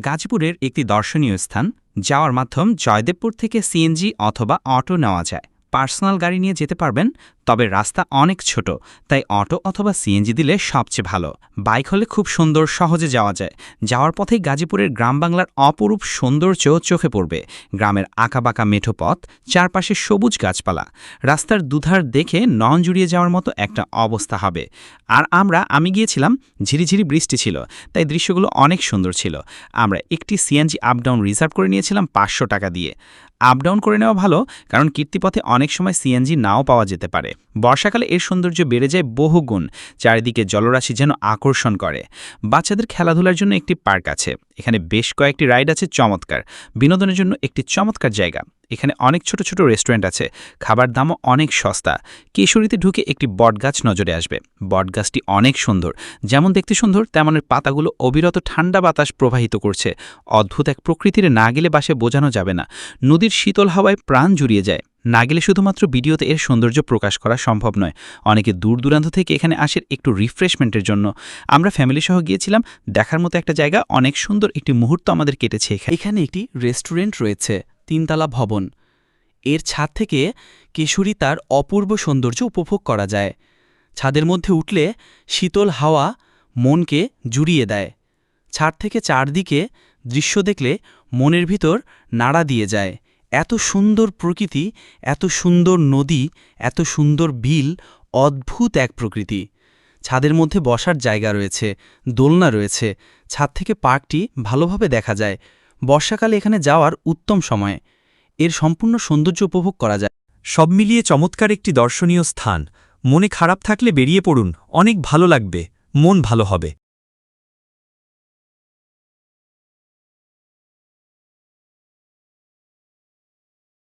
গাজীপুরের একটি দর্শনীয় স্থান যাওয়ার মাধ্যম জয়দেবপুর থেকে সিএনজি অথবা অটো নেওয়া যায়। পার্সোনাল গাড়ি নিয়ে যেতে পারবেন, তবে রাস্তা অনেক ছোট, তাই অটো অথবা সিএনজি দিলে সবচেয়ে ভালো। বাইক হলে খুব সুন্দর, সহজে যাওয়া যায়। যাওয়ার পথেই গাজীপুরের গ্রাম বাংলার অপরূপ সৌন্দর্য চোখে পড়বে। গ্রামের আঁকাবাঁকা মেঠো পথ, চারপাশে সবুজ গাছপালা, রাস্তার দুধার দেখে নয়ন জুড়িয়ে যাওয়ার মতো একটা অবস্থা হবে। আর আমি গিয়েছিলাম, ঝিরিঝিরি বৃষ্টি ছিল, তাই দৃশ্যগুলো অনেক সুন্দর ছিল। আমরা একটি সিএনজি আপডাউন রিজার্ভ করে নিয়েছিলাম ৫০০ টাকা দিয়ে। আপডাউন করে নেওয়া ভালো, কারণ কীর্তিপথে অনেক সময় সিএনজি নাও পাওয়া যেতে পারে। বর্ষাকালে এর সৌন্দর্য বেড়ে যায় বহুগুণ। চারিদিকে জলরাশি যেন আকর্ষণ করে। বাচ্চাদের খেলাধুলার জন্য একটি পার্ক আছে, এখানে বেশ কয়েকটি রাইড আছে চমৎকার। বিনোদনের জন্য একটি চমৎকার জায়গা। এখানে অনেক ছোট ছোট রেস্টুরেন্ট আছে, খাবার দামও অনেক সস্তা। কেশরীতে ঢুকে একটি বটগাছ নজরে আসবে। বটগাছটি অনেক সুন্দর, যেমন দেখতে সুন্দর তেমনের পাতাগুলো অবিরত ঠান্ডা বাতাস প্রবাহিত করছে। অদ্ভুত এক প্রকৃতির, না গেলে বাসে বোঝানো যাবে না। নদীর শীতল হাওয়ায় প্রাণ জুড়িয়ে যায়। না গেলে শুধুমাত্র ভিডিওতে এর সৌন্দর্য প্রকাশ করা সম্ভব নয়। অনেকে দূর দূরান্ত থেকে এখানে আসে একটু রিফ্রেশমেন্টের জন্য। আমরা ফ্যামিলি সহ গিয়েছিলাম, দেখার মতো একটা জায়গা, অনেক সুন্দর একটি মুহূর্ত আমাদের কেটেছে। এখানে একটি রেস্টুরেন্ট রয়েছে, ৩তলা ভবন। এর ছাদ থেকে কেশরী তার অপূর্ব সৌন্দর্য উপভোগ করা যায়। ছাদের মধ্যে উঠলে শীতল হাওয়া মনকে জুড়িয়ে দেয়। ছাদ থেকে চারদিকে দৃশ্য দেখলে মনের ভিতর নাড়া দিয়ে যায়। এত সুন্দর প্রকৃতি, এত সুন্দর নদী, এত সুন্দর বিল, অদ্ভুত এক প্রকৃতি। ছাদের মধ্যে বসার জায়গা রয়েছে, দোলনা রয়েছে। ছাদ থেকে পার্কটি ভালোভাবে দেখা যায়। বর্ষাকালে এখানে যাওয়ার উত্তম সময়। এর সম্পূর্ণ সৌন্দর্য উপভোগ করা যায়। সব মিলিয়ে চমৎকার একটি দর্শনীয় স্থান। মনে খারাপ থাকলে বেরিয়ে পড়ুন, অনেক ভালো লাগবে, মন ভালো হবে।